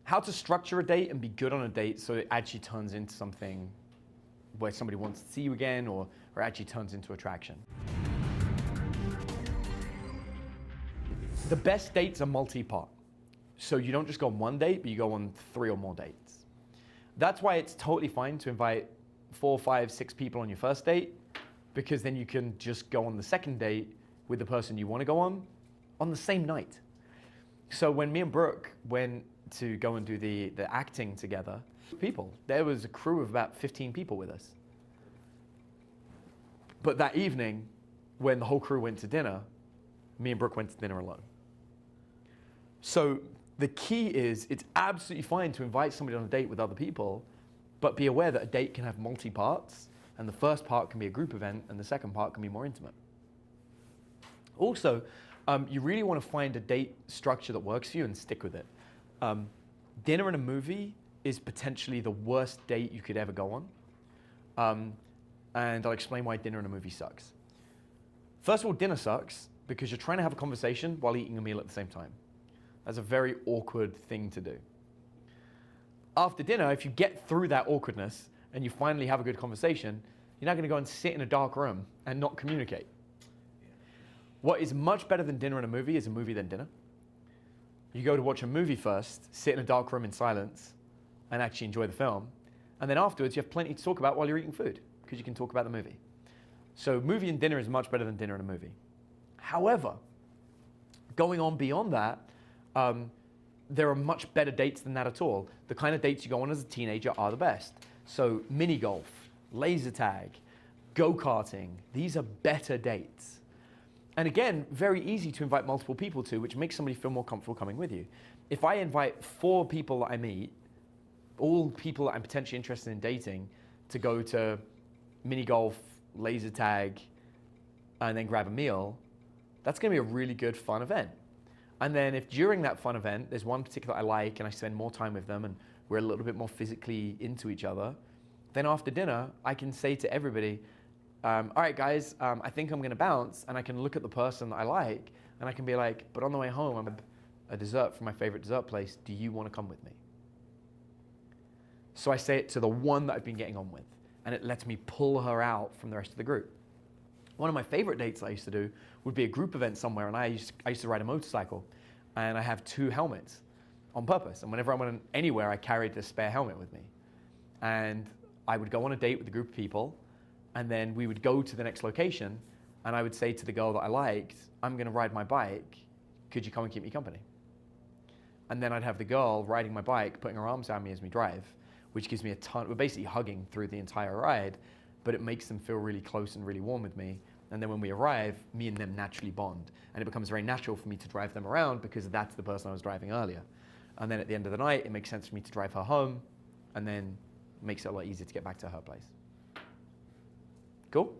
how to structure a date and be good on a date so it actually turns into something where somebody wants to see you again or actually turns into attraction. The best dates are multi-part. So you don't just go on one date, but you go on 3 or more dates. That's why it's totally fine to invite 4, 5, 6 people on your first date, because then you can just go on the second date with the person you want to go on the same night. So when me and Brooke went to go and do the acting together, there was a crew of about 15 people with us. But that evening, when the whole crew went to dinner, me and Brooke went to dinner alone. So the key is, it's absolutely fine to invite somebody on a date with other people, but be aware that a date can have multi-parts, and the first part can be a group event, and the second part can be more intimate. Also, you really want to find a date structure that works for you and stick with it. Dinner and a movie is potentially the worst date you could ever go on. And I'll explain why dinner and a movie sucks. First of all, dinner sucks because you're trying to have a conversation while eating a meal at the same time. That's a very awkward thing to do. After dinner, if you get through that awkwardness and you finally have a good conversation, you're not going to go and sit in a dark room and not communicate. What is much better than dinner and a movie is a movie then dinner. You go to watch a movie first, sit in a dark room in silence, and actually enjoy the film. And then afterwards, you have plenty to talk about while you're eating food, because you can talk about the movie. So movie and dinner is much better than dinner and a movie. However, going on beyond that, there are much better dates than that at all. The kind of dates you go on as a teenager are the best. So mini golf, laser tag, go-karting, these are better dates. And again, very easy to invite multiple people to, which makes somebody feel more comfortable coming with you. If I invite 4 people that I meet, all people that I'm potentially interested in dating, to go to mini golf, laser tag, and then grab a meal, that's going to be a really good, fun event. And then if during that fun event, there's one particular I like and I spend more time with them and we're a little bit more physically into each other, then after dinner, I can say to everybody, all right, guys, I think I'm going to bounce, and I can look at the person that I like, and I can be like, but on the way home, I'm a dessert from my favorite dessert place. Do you want to come with me? So I say it to the one that I've been getting on with, and it lets me pull her out from the rest of the group. One of my favorite dates I used to do would be a group event somewhere, and I used to ride a motorcycle, and I have 2 helmets on purpose. And whenever I went anywhere, I carried a spare helmet with me. And I would go on a date with a group of people, and then we would go to the next location, and I would say to the girl that I liked, I'm going to ride my bike. Could you come and keep me company? And then I'd have the girl riding my bike, putting her arms around me as we drive, which gives me a ton. We're basically hugging through the entire ride, but it makes them feel really close and really warm with me. And then when we arrive, me and them naturally bond. And it becomes very natural for me to drive them around because that's the person I was driving earlier. And then at the end of the night, it makes sense for me to drive her home, and then it makes it a lot easier to get back to her place. Cool?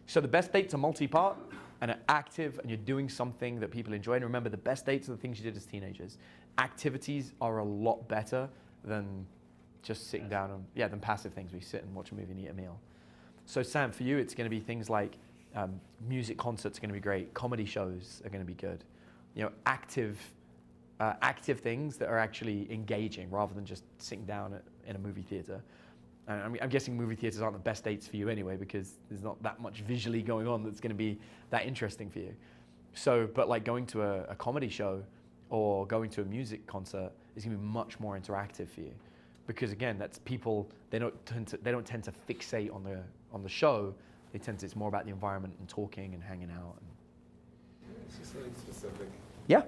So the best dates are multi-part and are active, and you're doing something that people enjoy. And remember, the best dates are the things you did as teenagers. Activities are a lot better than just sitting down and, than passive things. We sit and watch a movie and eat a meal. So Sam, for you, it's going to be things like music concerts are going to be great. Comedy shows are going to be good. You know, active things that are actually engaging rather than just sitting down in a movie theater. And I'm guessing movie theaters aren't the best dates for you anyway, because there's not that much visually going on that's going to be that interesting for you. So, but like going to a comedy show or going to a music concert is going to be much more interactive for you, because again, that's people, they don't tend to fixate on the show. It's more about the environment and talking and hanging out. It's just something specific. Yeah.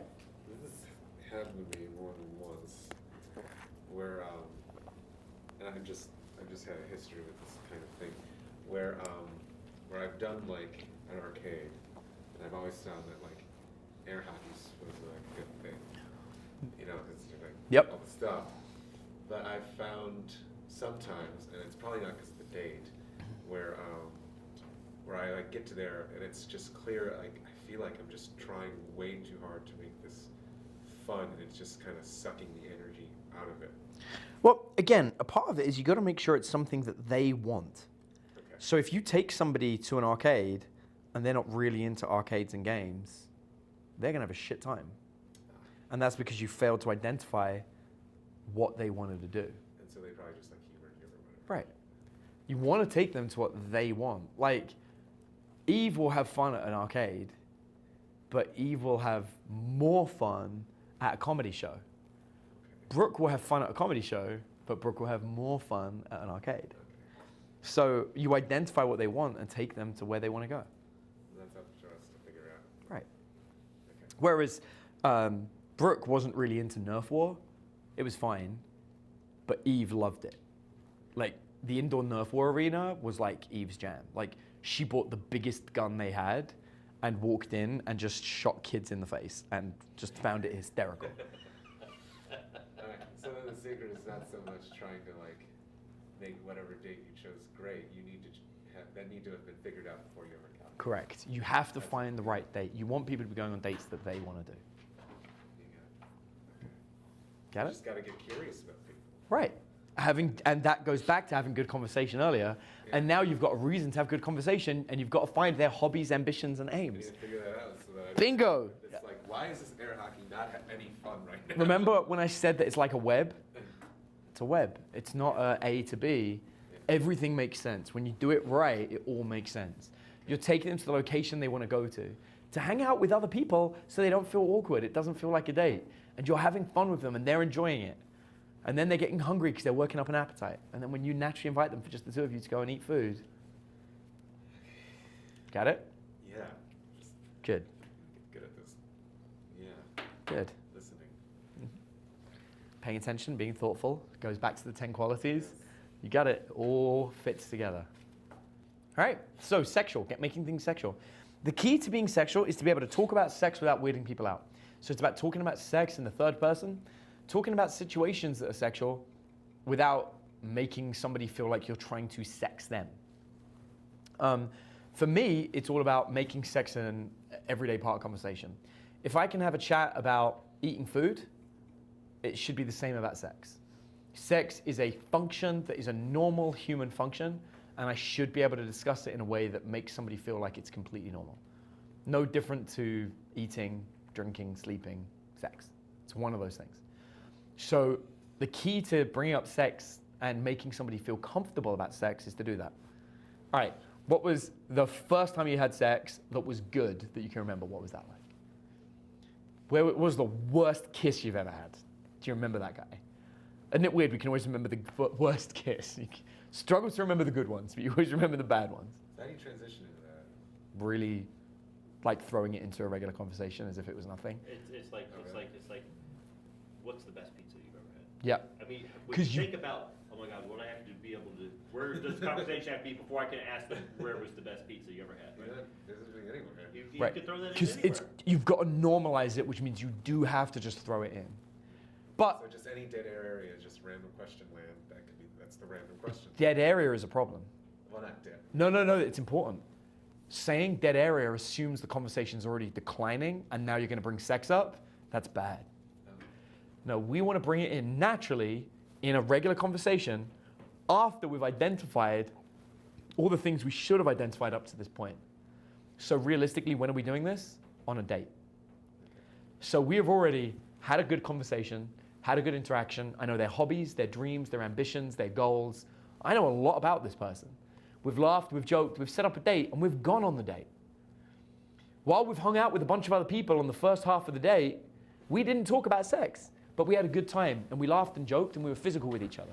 This has happened to me more than once, where and I've just had a history with this kind of thing, where I've done like an arcade, and I've always found that like air hockey was a good thing, you know, because like all the stuff. But I've found sometimes, and it's probably not because of the date, where I like get to there and it's just clear, like I feel like I'm just trying way too hard to make this fun, and it's just kind of sucking the energy out of it. Well, again, a part of it is you got to make sure it's something that they want. Okay. So if you take somebody to an arcade and they're not really into arcades and games, they're going to have a shit time. And that's because you failed to identify what they wanted to do. And so they probably just like humored you or whatever. Right. You want to take them to what they want. Like, Eve will have fun at an arcade, but Eve will have more fun at a comedy show. Okay. Brooke will have fun at a comedy show, but Brooke will have more fun at an arcade. Okay. So you identify what they want and take them to where they want to go. That's up to us to figure out. Right. Okay. Whereas Brooke wasn't really into Nerf War. It was fine, but Eve loved it. Like, the indoor Nerf War arena was like Eve's jam. Like, she bought the biggest gun they had and walked in and just shot kids in the face and just found it hysterical. Alright, so then the secret is not so much trying to like make whatever date you chose great. You need to that need to have been figured out before you ever got. Correct. You have to find the right date. You want people to be going on dates that they want to do. You Get You it? just got to get curious about people. Right. And that goes back to having good conversation earlier. Yeah. And now you've got a reason to have good conversation, and you've got to find their hobbies, ambitions, and We need aims. to figure that out so that Bingo. It's like, why is this air hockey not any fun right now? Remember when I said that it's like a web? It's a web. It's not A to B. Everything makes sense. When you do it right, it all makes sense. You're taking them to the location they want to go to hang out with other people so they don't feel awkward. It doesn't feel like a date. And you're having fun with them and they're enjoying it. And then they're getting hungry because they're working up an appetite. And then when you naturally invite them for just the two of you to go and eat food. Got it? Yeah. Just Good. get good at this. Yeah. Good. Listening. Paying attention, being thoughtful, goes back to the 10 qualities. Yes. You got it. All fits together. All right. So sexual. Get making things sexual. The key to being sexual is to be able to talk about sex without weirding people out. So it's about talking about sex in the third person, talking about situations that are sexual without making somebody feel like you're trying to sex them. For me, it's all about making sex an everyday part of conversation. If I can have a chat about eating food, it should be the same about sex. Sex is a function that is a normal human function, and I should be able to discuss it in a way that makes somebody feel like it's completely normal. No different to eating, drinking, sleeping, sex. It's one of those things. So the key to bringing up sex and making somebody feel comfortable about sex is to do that. All right, what was the first time you had sex that was good that you can remember? What was that like? Where was the worst kiss you've ever had? Do you remember that guy? Isn't it weird? We can always remember the worst kiss. You struggle to remember the good ones, but you always remember the bad ones. So how do you transition into that? Really, like throwing it into a regular conversation as if it was nothing. It's like what's the best pizza you've ever had? Yeah. I mean, when 'Cause you you- think about, oh my God, what I have to be able to, where does the conversation have to be before I can ask them where was the best pizza you ever had? Yeah, Right? this is being anywhere. You Right. could throw that in Because anywhere. you've got to normalize it, which means you do have to just throw it in. But So just any dead air area, just random question land. That's the random question. dead area is a problem. Well, not dead. No, it's important. Saying dead area assumes the conversation's already declining and now you're going to bring sex up. That's bad. No, we want to bring it in naturally in a regular conversation after we've identified all the things we should have identified up to this point. So realistically, when are we doing this? On a date. So we have already had a good conversation, had a good interaction. I know their hobbies, their dreams, their ambitions, their goals. I know a lot about this person. We've laughed, we've joked, we've set up a date, and we've gone on the date. While we've hung out with a bunch of other people on the first half of the date, we didn't talk about sex, but we had a good time, and we laughed and joked, and we were physical with each other.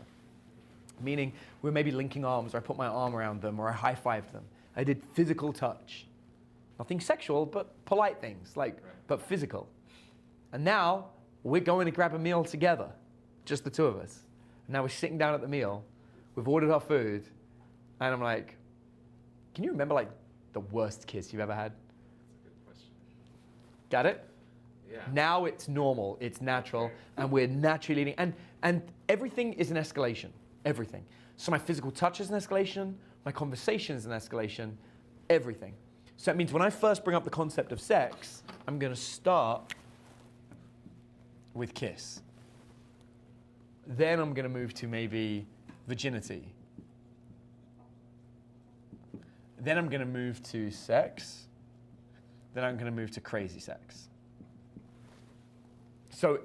Meaning, we were maybe linking arms, or I put my arm around them, or I high-fived them. I did physical touch. Nothing sexual, but polite things, like, but physical. And now, we're going to grab a meal together, just the two of us. And now we're sitting down at the meal, we've ordered our food, and I'm like, can you remember like the worst kiss you've ever had? That's a good question. Got it? Yeah. Now it's normal, it's natural, and we're naturally leading. And everything is an escalation, everything. So my physical touch is an escalation, my conversation is an escalation, everything. So that means when I first bring up the concept of sex, I'm going to start with kiss. Then I'm going to move to maybe virginity. Then I'm going to move to sex. Then I'm going to move to crazy sex. So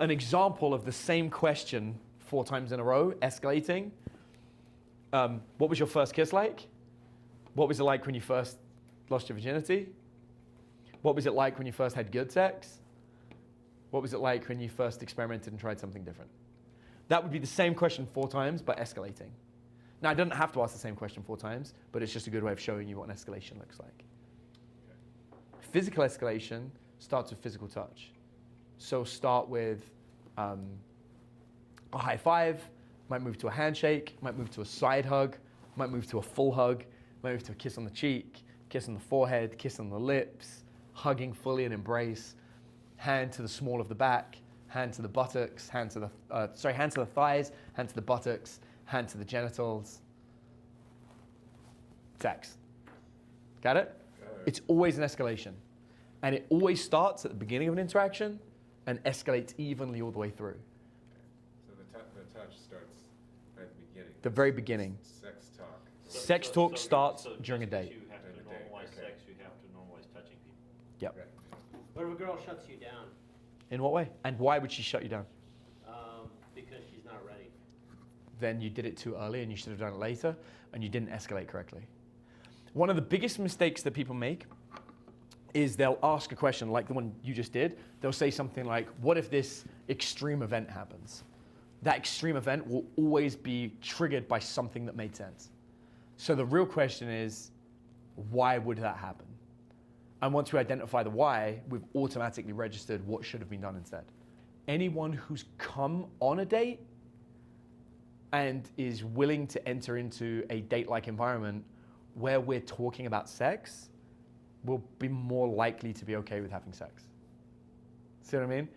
an example of the same question 4 times in a row, escalating. What was your first kiss like? What was it like when you first lost your virginity? What was it like when you first had good sex? What was it like when you first experimented and tried something different? That would be the same question 4 times, but escalating. Now, I don't have to ask the same question 4 times, but it's just a good way of showing you what an escalation looks like. Physical escalation starts with physical touch. So start with a high five, might move to a handshake, might move to a side hug, might move to a full hug, might move to a kiss on the cheek, kiss on the forehead, kiss on the lips, hugging fully and embrace, hand to the small of the back, hand to the buttocks, hand to the thighs, hand to the buttocks, hand to the genitals. Sex. Got it? It's always an escalation. And it always starts at the beginning of an interaction and escalates evenly all the way through. So the touch starts at the beginning. The very beginning. Sex talk. Sex talk starts during a date. You have to normalize sex, you have to normalize touching people. Yep. Right. What if a girl shuts you down? In what way? And why would she shut you down? Because she's not ready. Then you did it too early and you should have done it later and you didn't escalate correctly. One of the biggest mistakes that people make is they'll ask a question like the one you just did. They'll say something like, what if this extreme event happens? That extreme event will always be triggered by something that made sense. So the real question is, why would that happen? And once we identify the why, we've automatically registered what should have been done instead. Anyone who's come on a date and is willing to enter into a date-like environment where we're talking about sex will be more likely to be okay with having sex. See what I mean?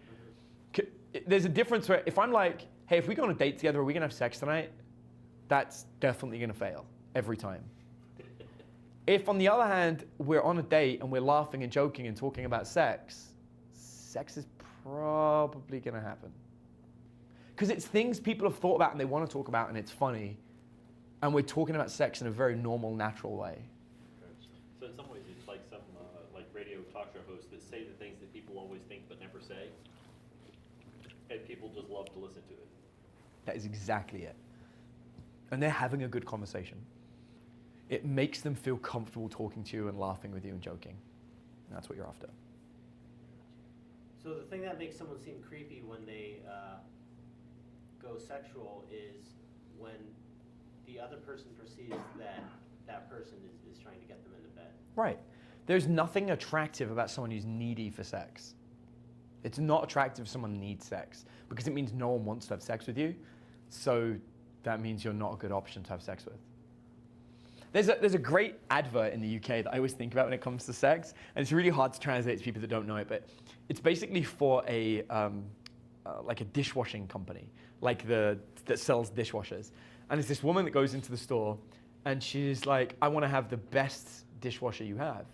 There's a difference where if I'm like, hey, if we go on a date together, are we gonna have sex tonight? That's definitely gonna fail every time. If, on the other hand, we're on a date and we're laughing and joking and talking about sex, sex is probably going to happen. Because it's things people have thought about and they want to talk about and it's funny. And we're talking about sex in a very normal, natural way. So in some ways, it's like some like radio talk show hosts that say the things that people always think but never say. And people just love to listen to it. That is exactly it. And they're having a good conversation. It makes them feel comfortable talking to you and laughing with you and joking. And that's what you're after. So the thing that makes someone seem creepy when they go sexual is when the other person perceives that that person is trying to get them into bed. Right. There's nothing attractive about someone who's needy for sex. It's not attractive if someone needs sex because it means no one wants to have sex with you. So that means you're not a good option to have sex with. There's a great advert in the UK that I always think about when it comes to sex, and it's really hard to translate to people that don't know it, but it's basically for a like a dishwashing company, like that sells dishwashers. And it's this woman that goes into the store, and she's like, I want to have the best dishwasher you have.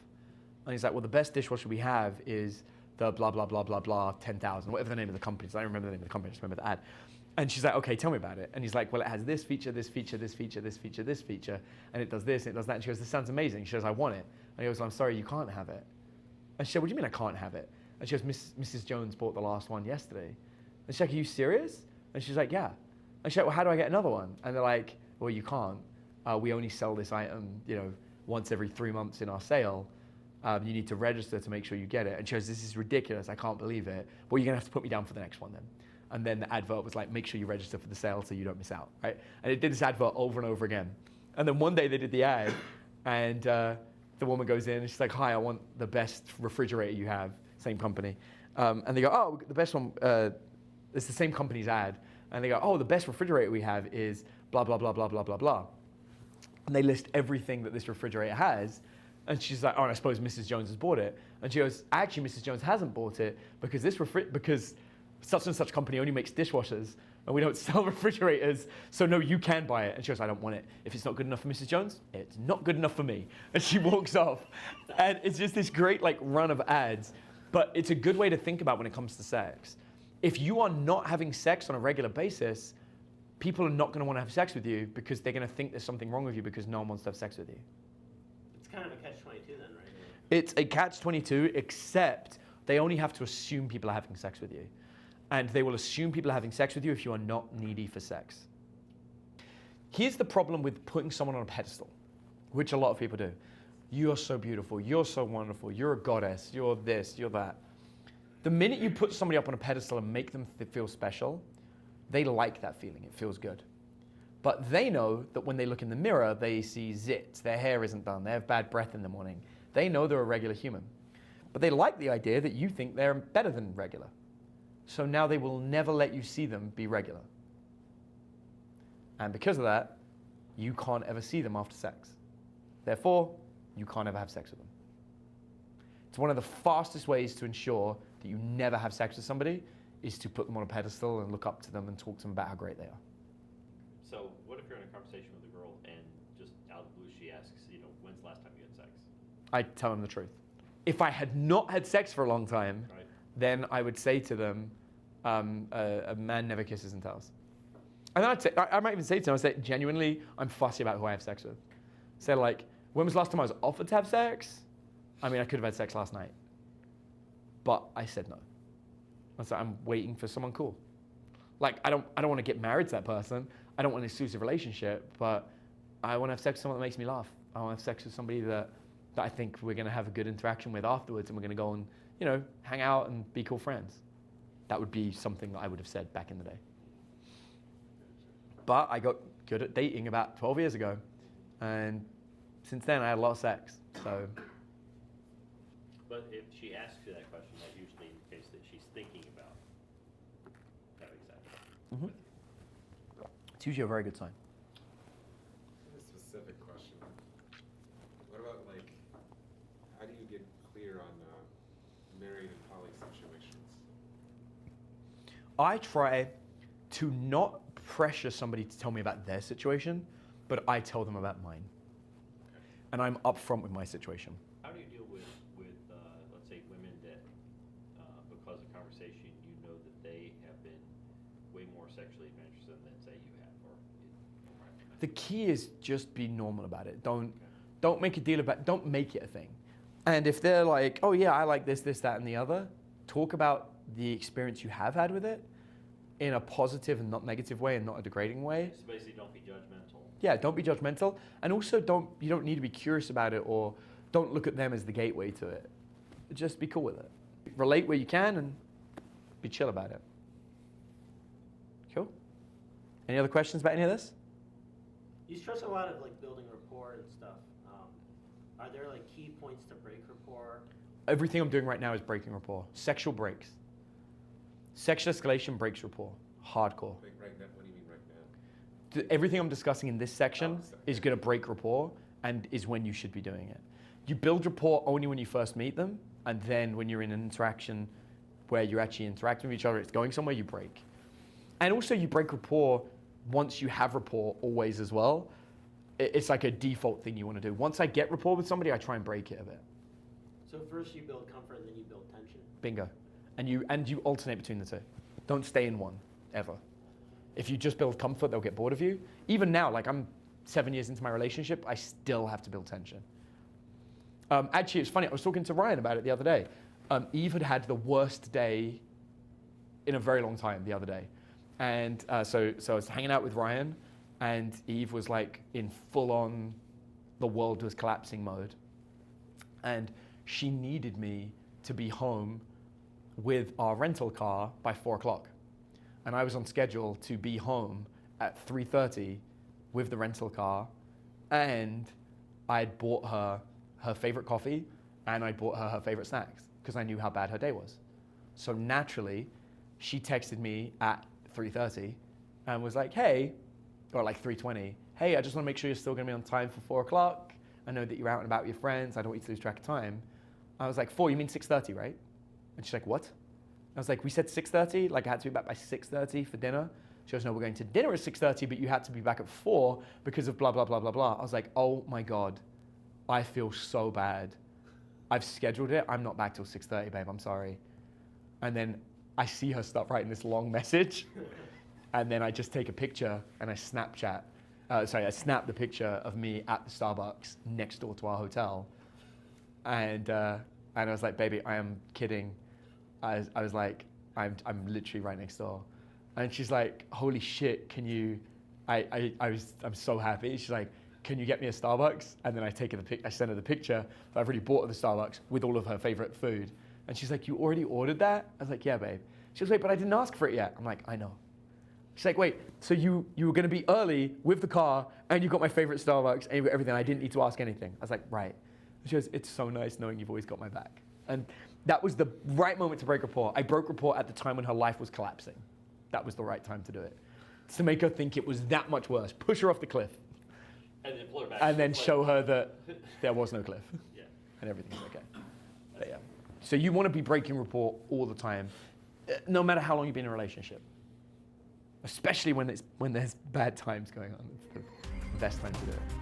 And he's like, well, the best dishwasher we have is the blah, blah, blah, blah, blah, 10,000, whatever the name of the company is. I don't remember the name of the company, I just remember the ad. And she's like, okay, tell me about it. And he's like, well, it has this feature, this feature, this feature, this feature, this feature, and it does this, and it does that. And she goes, this sounds amazing. She goes, I want it. And he goes, well, I'm sorry, you can't have it. And she said, what do you mean I can't have it? And she goes, Mrs. Jones bought the last one yesterday. And she's like, are you serious? And she's like, yeah. And she's like, well, how do I get another one? And they're like, well, you can't. We only sell this item, once every 3 months in our sale. You need to register to make sure you get it. And she goes, this is ridiculous. I can't believe it. Well, you're going to have to put me down for the next one then. And then the advert was like, make sure you register for the sale so you don't miss out, right? And it did this advert over and over again. And then one day they did the ad, and the woman goes in, and she's like, hi, I want the best refrigerator you have, same company. And they go, oh, the best one, it's the same company's ad. And they go, oh, the best refrigerator we have is blah, blah, blah, blah, blah, blah, blah. And they list everything that this refrigerator has. And she's like, oh, and I suppose Mrs. Jones has bought it. And she goes, actually, Mrs. Jones hasn't bought it because because such and such company only makes dishwashers and we don't sell refrigerators, so no, you can buy it. And she goes, I don't want it. If it's not good enough for Mrs. Jones, it's not good enough for me. And she walks off. And it's just this great run of ads, but it's a good way to think about when it comes to sex. If you are not having sex on a regular basis, people are not gonna wanna have sex with you because they're gonna think there's something wrong with you because no one wants to have sex with you. It's kind of a catch-22 then, right? It's a catch-22, except they only have to assume people are having sex with you. And they will assume people are having sex with you if you are not needy for sex. Here's the problem with putting someone on a pedestal, which a lot of people do. You're so beautiful, you're so wonderful, you're a goddess, you're this, you're that. The minute you put somebody up on a pedestal and make them feel special, they like that feeling, it feels good. But they know that when they look in the mirror, they see zits, their hair isn't done, they have bad breath in the morning. They know they're a regular human. But they like the idea that you think they're better than regular. So now they will never let you see them be regular. And because of that, you can't ever see them after sex. Therefore, you can't ever have sex with them. It's one of the fastest ways to ensure that you never have sex with somebody is to put them on a pedestal and look up to them and talk to them about how great they are. So what if you're in a conversation with a girl and just out of the blue she asks, when's the last time you had sex? I tell them the truth. If I had not had sex for a long time, Right. then I would say to them, a man never kisses and tells. And then I might even say to them, I say, genuinely, I'm fussy about who I have sex with. So like, when was the last time I was offered to have sex? I mean, I could have had sex last night. But I said no. I said, I'm waiting for someone cool. Like, I don't want to get married to that person. I don't want an exclusive relationship, but I want to have sex with someone that makes me laugh. I want to have sex with somebody that I think we're going to have a good interaction with afterwards, and we're going to go and, hang out and be cool friends. That would be something that I would have said back in the day. But I got good at dating about 12 years ago. And since then, I had a lot of sex. So, But if she asks you that question, that usually indicates that she's thinking about having sex. Mhm. It's usually a very good sign. A specific question. What about how do you get clear on married and poly situations? I try to not pressure somebody to tell me about their situation, but I tell them about mine. Okay. And I'm upfront with my situation. How do you deal with let's say, women that, because of conversation, that they have been way more sexually adventurous than, say, you have? The key is just be normal about it. Don't make a deal about, don't make it a thing. And if they're like, oh yeah, I like this, that, and the other, talk about the experience you have had with it in a positive and not negative way and not a degrading way. So basically, don't be judgmental. Yeah, don't be judgmental. And also you don't need to be curious about it, or don't look at them as the gateway to it. Just be cool with it. Relate where you can and be chill about it. Cool? Any other questions about any of this? You stress a lot of building rapport and stuff. Are there key points to break rapport? Everything I'm doing right now is breaking rapport. Sexual breaks. Sexual escalation breaks rapport. Hardcore. Right now, what do you mean right now? Everything I'm discussing in this section Oh, sorry. is going to break rapport and is when you should be doing it. You build rapport only when you first meet them, and then when you're in an interaction where you're actually interacting with each other, it's going somewhere, you break. And also you break rapport once you have rapport always as well. It's like a default thing you want to do. Once I get rapport with somebody, I try and break it a bit. So first you build comfort, and then you build tension. Bingo. And you alternate between the two. Don't stay in one, ever. If you just build comfort, they'll get bored of you. Even now, I'm 7 years into my relationship, I still have to build tension. Actually, it's funny, I was talking to Ryan about it the other day. Eve had the worst day in a very long time the other day. And so I was hanging out with Ryan, and Eve was in full-on, the world was collapsing mode. And she needed me to be home with our rental car by 4 o'clock. And I was on schedule to be home at 3:30 with the rental car, and I'd bought her favorite coffee, and I bought her favorite snacks because I knew how bad her day was. So naturally, she texted me at 3:30 and was like, hey, or 3:20, hey, I just want to make sure you're still going to be on time for 4 o'clock. I know that you're out and about with your friends. I don't want you to lose track of time. I was like, 4, you mean 6:30, right? And she's like, what? I was like, we said 6:30, I had to be back by 6:30 for dinner. She goes, no, we're going to dinner at 6:30, but you had to be back at 4 because of blah, blah, blah, blah, blah. I was like, oh my God, I feel so bad. I've scheduled it. I'm not back till 6:30, babe, I'm sorry. And then I see her start writing this long message, and then I just take a picture and I Snapchat. I snap the picture of me at the Starbucks next door to our hotel. And I was like, baby, I am kidding. I was like, I'm literally right next door. And she's like, holy shit, can you, I'm so happy. She's like, can you get me a Starbucks? And then I send her the picture. I've already bought her the Starbucks with all of her favorite food. And she's like, you already ordered that? I was like, yeah, babe. She was like, but I didn't ask for it yet. I'm like, I know. She's like, wait, so you were gonna be early with the car and you got my favorite Starbucks and you got everything. I didn't need to ask anything. I was like, right. She goes, it's so nice knowing you've always got my back. And that was the right moment to break rapport. I broke rapport at the time when her life was collapsing. That was the right time to do it. It's to make her think it was that much worse. Push her off the cliff. And then pull her back. And then show her that there was no cliff. Yeah. And everything's okay. But yeah. So you want to be breaking rapport all the time, no matter how long you've been in a relationship. Especially when there's bad times going on. It's the best time to do it.